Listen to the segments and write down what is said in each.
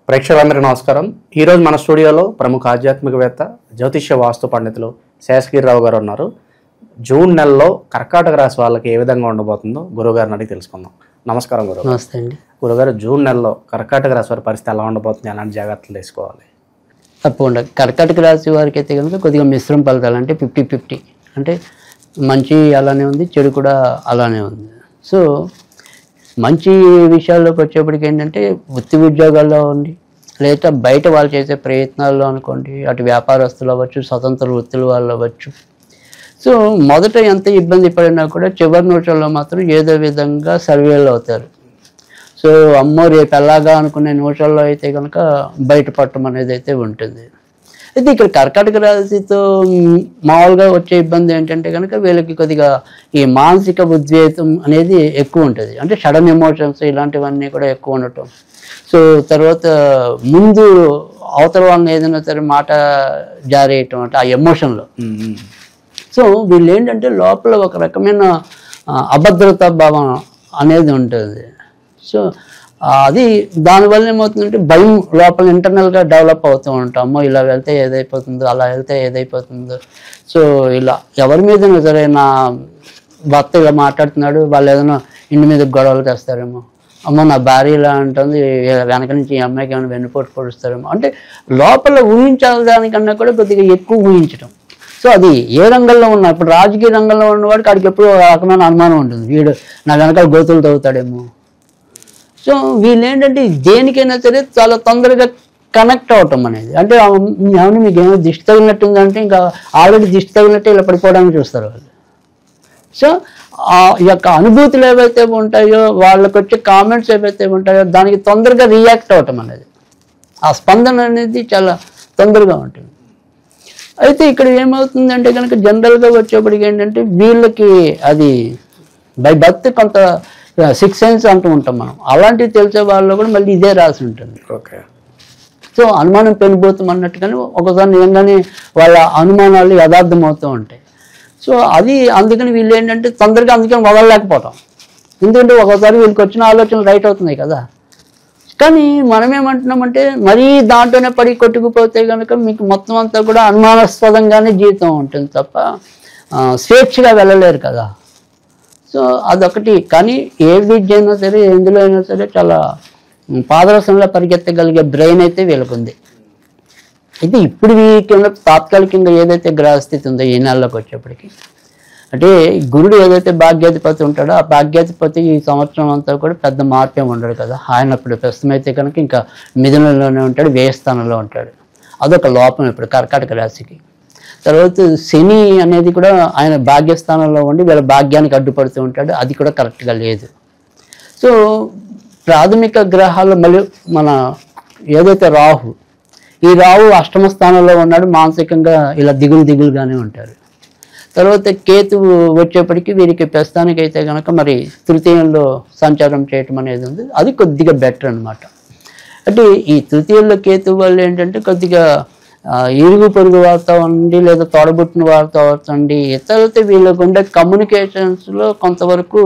ప్రేక్షకులందరికీ నమస్కారం. ఈరోజు మన స్టూడియోలో ప్రముఖ ఆధ్యాత్మికవేత్త జ్యోతిష్య వాస్తు పండితులు శేషగిరిరావు గారు ఉన్నారు. జూన్ నెలలో కర్కాటక రాశి వాళ్ళకి ఏ విధంగా ఉండబోతుందో గురువుగారిని అడిగి తెలుసుకుందాం. నమస్కారం గురువు. నమస్తే అండి. గురుగారు, జూన్ నెలలో కర్కాటక రాశి వారి పరిస్థితి ఎలా ఉండబోతుంది, ఎలాంటి జాగ్రత్తలు తీసుకోవాలి? తప్పకుండా కర్కాటక రాశి వారికి అయితే కనుక కొద్దిగా మిశ్రమ ఫలితాలు, అంటే 50-50, అంటే మంచి అలానే ఉంది, చెడు కూడా అలానే ఉంది. సో మంచి విషయాల్లోకి వచ్చేప్పటికి ఏంటంటే వృత్తి ఉద్యోగాల్లో ఉంది, లేదా బయట వాళ్ళు చేసే ప్రయత్నాల్లో అనుకోండి, అటు వ్యాపారస్తులు అవ్వచ్చు, స్వతంత్ర వృత్తుల వాళ్ళు అవ్వచ్చు. సో మొదట ఎంత ఇబ్బంది పడినా కూడా చివరి నిమిషంలో మాత్రం ఏదో విధంగా సర్వేలు అవుతారు. సో అమ్మో రేపు ఎలాగా అనుకునే నిమిషాల్లో అయితే కనుక బయటపడటం అనేది అయితే ఉంటుంది. అయితే ఇక్కడ కర్కాటక రాశితో మామూలుగా వచ్చే ఇబ్బంది ఏంటంటే కనుక వీళ్ళకి కొద్దిగా ఈ మానసిక ఉద్వేగం అనేది ఎక్కువ ఉంటుంది. అంటే సడన్ ఎమోషన్స్ ఇలాంటివన్నీ కూడా ఎక్కువ ఉండటం. సో తర్వాత ముందు అవతల వాళ్ళని ఏదైనా సరే మాట జారేయటం, అంటే ఆ ఎమోషన్లో. సో వీళ్ళు ఏంటంటే లోపల ఒక రకమైన అభద్రతా భావం అనేది ఉంటుంది. సో అది దానివల్ల ఏమవుతుందంటే భయం లోపల ఇంటర్నల్గా డెవలప్ అవుతూ ఉంటాము. ఇలా వెళ్తే ఏదైపోతుందో, అలా వెళ్తే ఏదైపోతుందో. సో ఇలా ఎవరి మీదైనా సరే, నా భర్త ఇలా మాట్లాడుతున్నాడు, వాళ్ళు ఏదైనా ఇంటి మీద గొడవలు తెస్తారేమో, అమ్మో నా భార్య ఇలా అంటుంది, వెనక నుంచి ఈ అమ్మాయికి ఏమైనా వెన్నుపోటు పొడుస్తారేమో, అంటే లోపల ఊహించడానికన్నా కూడా కొద్దిగా ఎక్కువ ఊహించడం. సో అది ఏ రంగంలో ఉన్నా, ఇప్పుడు రాజకీయ రంగంలో ఉన్నవాడికి అక్కడికి ఎప్పుడు రకమైన అనుమానం ఉంటుంది, వీడు నా వెనకాల గోతులు తవ్వుతాడేమో. సో వీళ్ళు ఏంటంటే దేనికైనా సరే చాలా తొందరగా కనెక్ట్ అవటం అనేది, అంటే ఏమన్నా మీకు ఏమైనా దిష్టి తగిలినట్టుందంటే ఇంకా ఆల్రెడీ దిష్టి తగిలినట్టే ఇలా పడిపోవడానికి చూస్తారు వాళ్ళు. సో ఆ యొక్క అనుభూతులు ఏవైతే ఉంటాయో, వాళ్ళకి వచ్చే కామెంట్స్ ఏవైతే ఉంటాయో దానికి తొందరగా రియాక్ట్ అవటం అనేది, ఆ స్పందన అనేది చాలా తొందరగా ఉంటుంది. అయితే ఇక్కడ ఏమవుతుందంటే కనుక జనరల్గా వచ్చేప్పటికి ఏంటంటే వీళ్ళకి అది బై బర్త్ కొంత 6 సెన్స్ అంటూ ఉంటాం మనం, అలాంటివి తెలిసే వాళ్ళు కూడా మళ్ళీ ఇదే రాసి ఉంటుంది. ఓకే. సో అనుమానం పెరిగిపోతాం అన్నట్టుగానే ఒకసారి నిజంగానే వాళ్ళ అనుమానాలు యథార్థం అవుతూ ఉంటాయి. సో అది అందుకని వీళ్ళు ఏంటంటే తొందరగా అందుకని వదలలేకపోవటం, ఎందుకంటే ఒకసారి వీళ్ళకి వచ్చిన ఆలోచనలు రైట్ అవుతున్నాయి కదా. కానీ మనం ఏమంటున్నామంటే మరీ దాంట్లోనే పడి కొట్టుకుపోతే కనుక మీకు మొత్తం అంతా కూడా అనుమానాస్పదంగానే జీవితం ఉంటుంది తప్ప స్వేచ్ఛగా వెళ్ళలేరు కదా. సో అదొకటి. కానీ ఏ విద్య అయినా సరే, ఎందులో అయినా సరే చాలా పాదరసంలో పరిగెత్తగలిగే బ్రెయిన్ అయితే వీళ్ళకుంది. అయితే ఇప్పుడు వీటిలో తాత్కాలికంగా ఏదైతే గ్రహస్థితి ఉందో ఈ నెలలోకి వచ్చేప్పటికి, అంటే గురుడు ఏదైతే భాగ్యాధిపతి ఉంటాడో ఆ భాగ్యాధిపతి ఈ సంవత్సరం అంతా కూడా పెద్ద మార్పేం ఉండడు కదా. ఆయన ఇప్పుడు ప్రస్తుతం అయితే కనుక ఇంకా మిథునంలోనే ఉంటాడు, వ్యయస్థానంలో ఉంటాడు. అదొక లోపం ఇప్పుడు కర్కాటక రాశికి. తర్వాత శని అనేది కూడా ఆయన భాగ్యస్థానంలో ఉండి వీళ్ళ భాగ్యానికి అడ్డుపడుతూ ఉంటాడు, అది కూడా కరెక్ట్గా లేదు. సో ప్రాథమిక గ్రహాలు మళ్ళీ మన ఏదైతే రాహు, ఈ రాహు అష్టమ స్థానంలో ఉన్నాడు, మానసికంగా ఇలా దిగులుగానే ఉంటారు. తర్వాత కేతువు వచ్చేప్పటికి వీరికి ప్రస్తుతానికి అయితే కనుక మరి తృతీయంలో సంచారం చేయటం అనేది ఉంది, అది కొద్దిగా బెటర్ అనమాట. అంటే ఈ తృతీయంలో కేతువు వల్ల ఏంటంటే కొద్దిగా ఇరుగు పొరుగు వారితో ఉండి, లేదా తోడబుట్టిన వారితో అవ్వండి, ఇతరులతో వీళ్ళకు ఉండే కమ్యూనికేషన్స్లో కొంతవరకు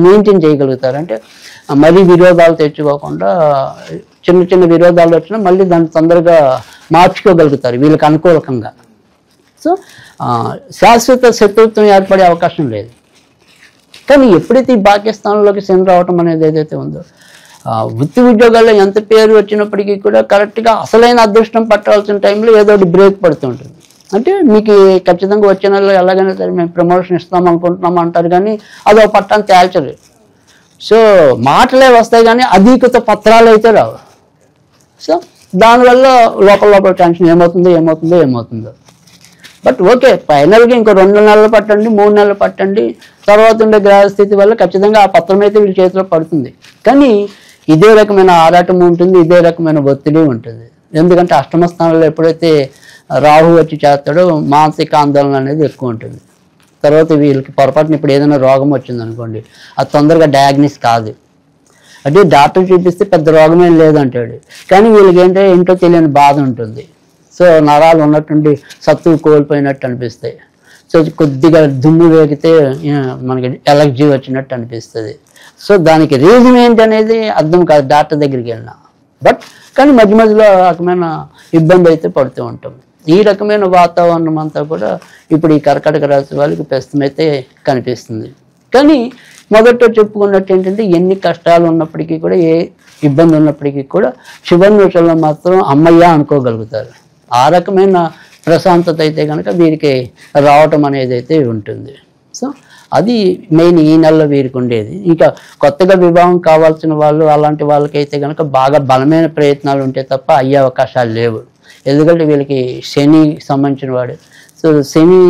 మెయింటైన్ చేయగలుగుతారు. అంటే మరీ విరోధాలు తెచ్చుకోకుండా, చిన్న చిన్న విరోధాలు వచ్చినా మళ్ళీ దాన్ని తొందరగా మార్చుకోగలుగుతారు వీళ్ళకి అనుకూలకంగా. సో శాశ్వత శత్రుత్వం ఏర్పడే అవకాశం లేదు. కానీ ఎప్పుడైతే ఈ భాగ్యస్థానంలోకి శని రావటం అనేది ఏదైతే ఉందో, వృత్తి ఉద్యోగాల్లో ఎంత పేరు వచ్చినప్పటికీ కూడా కరెక్ట్గా అసలైన అదృష్టం పట్టాల్సిన టైంలో ఏదో ఒకటి బ్రేక్ పడుతూ ఉంటుంది. అంటే మీకు ఖచ్చితంగా వచ్చే నెలలో ఎలాగైనా సరే మేము ప్రమోషన్ ఇస్తాం అనుకుంటున్నాం అంటారు, కానీ అదో పట్టాన్ని తేల్చరు. సో మాటలే వస్తాయి కానీ అధీకృత పత్రాలు అయితే రావు. సో దానివల్ల లోపల టెన్షన్ ఏమవుతుందో. బట్ ఓకే, ఫైనల్గా ఇంకో 2 నెలలు పట్టండి, 3 నెలలు పట్టండి, తర్వాత ఉండే గ్రహస్థితి వల్ల ఖచ్చితంగా ఆ పత్రం అయితే వీళ్ళ చేతిలో పడుతుంది. కానీ ఇదే రకమైన ఆరాటం ఉంటుంది, ఇదే రకమైన ఒత్తిడి ఉంటుంది. ఎందుకంటే అష్టమ స్థానంలో ఎప్పుడైతే రాహు వచ్చి చేస్తాడో మానసిక ఆందోళన అనేది ఎక్కువ ఉంటుంది. తర్వాత వీళ్ళకి పొరపాటున ఇప్పుడు ఏదైనా రోగం వచ్చిందనుకోండి, అది తొందరగా డయాగ్నోస్ కాదు. అంటే డాక్టర్ చూపిస్తే పెద్ద రోగమేం లేదంటాడు, కానీ వీళ్ళకి ఏంటో తెలియని బాధ ఉంటుంది. సో నరాలు ఉన్నట్టుండి సత్తువు కోల్పోయినట్టు అనిపిస్తాయి. సో కొద్దిగా దుమ్ము వేగితే మనకి ఎలర్జీ వచ్చినట్టు అనిపిస్తుంది. సో దానికి రీజన్ ఏంటనేది అర్థం కాదు డాక్టర్ దగ్గరికి వెళ్ళినా. బట్ కానీ మధ్య మధ్యలో ఆ రకమైన ఇబ్బంది అయితే పడుతూ ఉంటాం. ఈ రకమైన వాతావరణం అంతా కూడా ఇప్పుడు ఈ కర్కాటక రాశి వాళ్ళకి ప్రస్తుతం అయితే కనిపిస్తుంది. కానీ మొదట చెప్పుకున్నట్టు ఏంటంటే ఎన్ని కష్టాలు ఉన్నప్పటికీ కూడా, ఏ ఇబ్బంది ఉన్నప్పటికీ కూడా చివరి నిమిషంలో మాత్రం అమ్మయ్య అనుకోగలుగుతారు. ఆ రకమైన ప్రశాంతత అయితే కనుక వీరికి రావటం అనేది అయితే ఉంటుంది. సో అది మెయిన్ ఈ నెలలో వీరికి ఉండేది. ఇంకా కొత్తగా వివాహం కావాల్సిన వాళ్ళు అలాంటి వాళ్ళకైతే కనుక బాగా బలమైన ప్రయత్నాలు ఉంటే తప్ప అయ్యే అవకాశాలు లేవు. ఎందుకంటే వీళ్ళకి శని సంబంధించిన వాడు. సో శని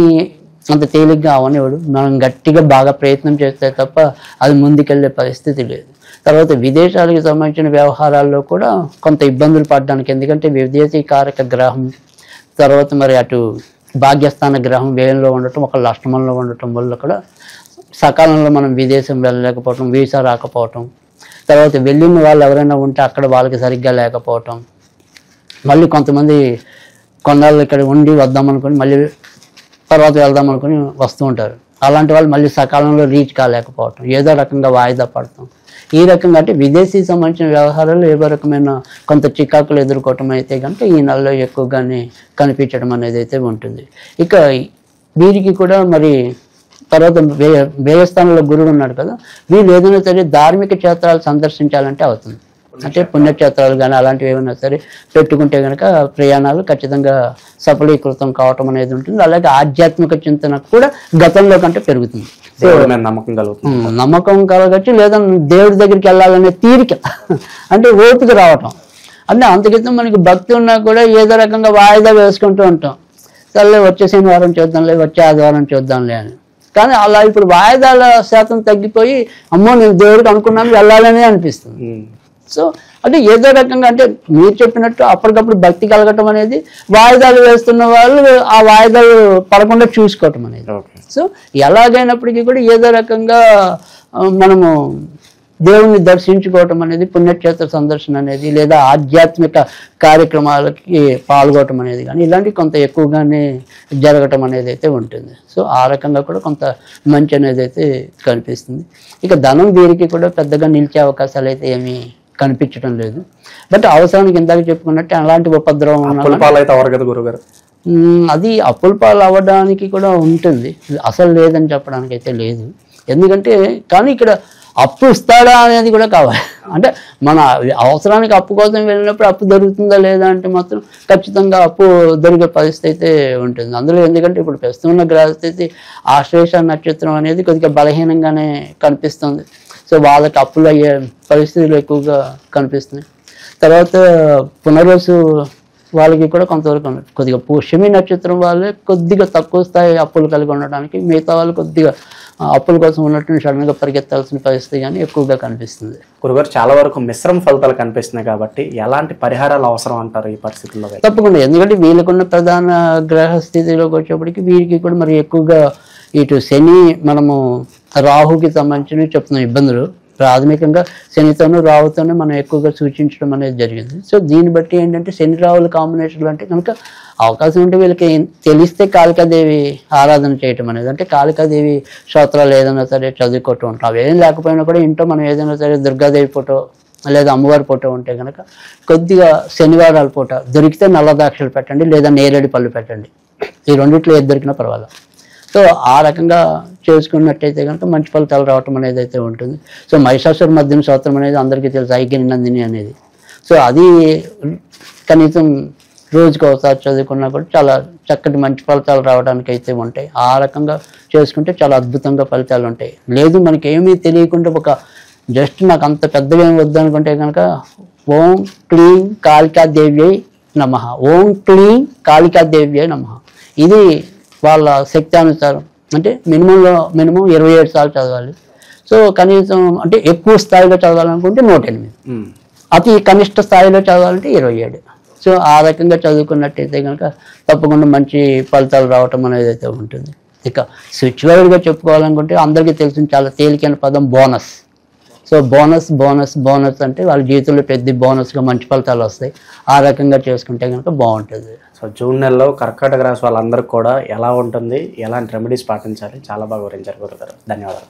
అంత తేలిగ్గా అవనివాడు. మనం గట్టిగా బాగా ప్రయత్నం చేస్తే తప్ప అది ముందుకెళ్ళే పరిస్థితి లేదు. తర్వాత విదేశాలకు సంబంధించిన వ్యవహారాల్లో కూడా కొంత ఇబ్బందులు పడడానికి, ఎందుకంటే విదేశీ కారక గ్రహం, తర్వాత మరి అటు భాగ్యస్థాన గ్రహం వ్యయంలో ఉండటం, ఒక అష్టమంలో ఉండటం వల్ల కూడా సకాలంలో మనం విదేశం వెళ్ళలేకపోవటం, వీసా రాకపోవటం, తర్వాత వెళ్ళిన వాళ్ళు ఎవరైనా ఉంటే అక్కడ వాళ్ళకి సరిగ్గా లేకపోవటం, మళ్ళీ కొంతమంది కొన్నాళ్ళు ఇక్కడ ఉండి వద్దామనుకొని మళ్ళీ తర్వాత వెళ్దాం అనుకుని వస్తూ ఉంటారు. అలాంటి వాళ్ళు మళ్ళీ సకాలంలో రీచ్ కాలేకపోవటం, ఏదో రకంగా వాయిదా పడటం, ఈ రకంగా అంటే విదేశీ సంబంధించిన వ్యవహారాలు ఏదో రకమైన కొంత చికాకులు ఎదుర్కోవటం అయితే కనుక ఈ నెలలో ఎక్కువగానే కనిపించడం అనేది అయితే ఉంటుంది. ఇక వీరికి కూడా మరి తర్వాత వ్యయస్థానంలో గురువు ఉన్నాడు కదా, వీళ్ళు ఏదైనా సరే ధార్మిక క్షేత్రాలు సందర్శించాలంటే అవుతుంది. అంటే పుణ్యక్షేత్రాలు కానీ అలాంటివి ఏమైనా సరే పెట్టుకుంటే కనుక ప్రయాణాలు ఖచ్చితంగా సఫలీకృతం కావటం అనేది ఉంటుంది. అలాగే ఆధ్యాత్మిక చింతన కూడా గతంలో కంటే పెరుగుతుంది. నమ్మకం కలగచ్చు, లేదా దేవుడి దగ్గరికి వెళ్ళాలనే తీరిక అంటే ఓపిక రావటం. అంటే అంతకితం మనకి భక్తి ఉన్నా కూడా ఏదో రకంగా వాయిదా వేసుకుంటూ ఉంటాం. సర్లే వచ్చే శనివారం చూద్దాంలే, వచ్చే ఆదివారం చూద్దాంలే అని. కానీ అలా ఇప్పుడు వాయిదాల శాతం తగ్గిపోయి అమ్మో నేను దేవుడికి అనుకున్నాను వెళ్ళాలని అనిపిస్తుంది. సో అంటే ఏదో రకంగా అంటే మీరు చెప్పినట్టు అప్పటికప్పుడు భక్తి కలగటం అనేది, వాయిదాలు వేస్తున్న వాళ్ళు ఆ వాయిదాలు పడకుండా చూసుకోవటం అనేది. సో ఎలాగైనప్పటికీ కూడా ఏదో రకంగా మనము దేవుణ్ణి దర్శించుకోవటం అనేది, పుణ్యక్షేత్ర సందర్శన అనేది, లేదా ఆధ్యాత్మిక కార్యక్రమాలకి పాల్గొనడం అనేది కానీ ఇలాంటివి కొంత ఎక్కువగానే జరగటం అనేది అయితే ఉంటుంది. సో ఆ రకంగా కూడా కొంత మంచి అనేది అయితే కనిపిస్తుంది. ఇక ధనం వీరికి కూడా పెద్దగా నిలిచే అవకాశాలు అయితే ఏమీ కనిపించడం లేదు. బట్ అవసరానికి ఇందాక చెప్పుకున్నట్టు అలాంటి ఉపద్రవం అది అప్పుల పాలు అవ్వడానికి కూడా ఉంటుంది, అసలు లేదని చెప్పడానికి అయితే లేదు. ఎందుకంటే కానీ ఇక్కడ అప్పు ఇస్తాడా అనేది కూడా కావాలి. అంటే మన అవసరానికి అప్పు కోసం వెళ్ళినప్పుడు అప్పు దొరుకుతుందా లేదా అంటే మాత్రం ఖచ్చితంగా అప్పు దొరికే పరిస్థితి అయితే ఉంటుంది అందులో. ఎందుకంటే ఇప్పుడు ప్రస్తుతం ఉన్న గ్రహస్థితి ఆశ్లేష నక్షత్రం అనేది కొద్దిగా బలహీనంగానే కనిపిస్తుంది. సో వాళ్ళకి అప్పులు అయ్యే పరిస్థితులు ఎక్కువగా కనిపిస్తున్నాయి. తర్వాత పునర్వసు వాళ్ళకి కూడా కొంతవరకు కొద్దిగా పుష్యమి నక్షత్రం వాళ్ళే కొద్దిగా తక్కువ స్థాయి అప్పులు కలిగి ఉండడానికి, మిగతా వాళ్ళు కొద్దిగా అప్పుల కోసం ఉన్నట్టు సడన్గా పరిగెత్తాల్సిన పరిస్థితి కానీ ఎక్కువగా కనిపిస్తుంది. గురుగారు చాలా వరకు మిశ్రమ ఫలితాలు కనిపిస్తున్నాయి కాబట్టి ఎలాంటి పరిహారాలు అవసరం అంటారు ఈ పరిస్థితుల్లో? తప్పకుండా, ఎందుకంటే వీళ్ళకున్న ప్రధాన గ్రహ స్థితిలోకి వచ్చేప్పటికి వీరికి కూడా మరి ఎక్కువగా ఇటు శని, మనము రాహుకి సంబంధించినవి చెప్తున్నాం ఇబ్బందులు. ప్రాథమికంగా శనితోనూ రాహుతోనే మనం ఎక్కువగా సూచించడం అనేది జరిగింది. సో దీన్ని బట్టి ఏంటంటే శని రాహుల కాంబినేషన్లు అంటే కనుక అవకాశం ఉంటే వీళ్ళకి తెలిస్తే కాళికాదేవి ఆరాధన చేయటం అనేది, అంటే కాళికాదేవి స్తోత్రాలు ఏదైనా సరే చదువుకోవటం ఉంటాం. అవేం లేకపోయినా కూడా ఇంట్లో మనం ఏదైనా సరే దుర్గాదేవి ఫోటో లేదా అమ్మవారి ఫోటో ఉంటే కనుక కొద్దిగా శనివారాల పూట దొరికితే నల్ల ద్రాక్షలు పెట్టండి, లేదా నేరేడు పళ్ళు పెట్టండి. ఈ రెండిట్లో ఏది దొరికినా పర్వాలేదు. సో ఆ రకంగా చేసుకున్నట్టయితే కనుక మంచి ఫలితాలు రావటం అనేది అయితే ఉంటుంది. సో మహిషాసుర మర్దిని స్తోత్రం అనేది అందరికీ తెలుసు, ఐగిని నందిని అనేది. సో అది కనీసం రోజుకి ఒకసారి చదువుకున్నా కూడా చాలా చక్కటి మంచి ఫలితాలు రావడానికి అయితే ఉంటాయి. ఆ రకంగా చేసుకుంటే చాలా అద్భుతంగా ఫలితాలు ఉంటాయి. లేదు మనకి ఏమీ తెలియకుండా ఒక జస్ట్ నాకు అంత పెద్దగా ఏమి వద్దనుకుంటే కనుక ఓం క్లీం కాళికాదేవ్యై నమః, ఓం క్లీం కాళికాదేవ్యై నమః, ఇది వాళ్ళ శక్తి అనుసారం అంటే మినిమం 27 సార్లు చదవాలి. సో కనీసం అంటే ఎక్కువ స్థాయిలో చదవాలనుకుంటే 108, అతి కనిష్ట స్థాయిలో చదవాలంటే 27. సో ఆ రకంగా చదువుకున్నట్టయితే కనుక తప్పకుండా మంచి ఫలితాలు రావటం అనేది అయితే ఉంటుంది. ఇక స్పిరిచువల్గా చెప్పుకోవాలనుకుంటే అందరికీ తెలిసిన చాలా తేలికైన పదం బోనస్. సో బోనస్ అంటే వాళ్ళ జీవితంలో పెద్ద బోనస్గా మంచి ఫలితాలు వస్తాయి. ఆ రకంగా చేసుకుంటే కనుక బాగుంటుంది. సో జూన్ నెలలో కర్కాటక రాశి వాళ్ళందరికీ కూడా ఎలా ఉంటుంది, ఎలాంటి రెమెడీస్ పాటించాలి, చాలా బాగా వివరించారు గురుగారు. ధన్యవాదాలు.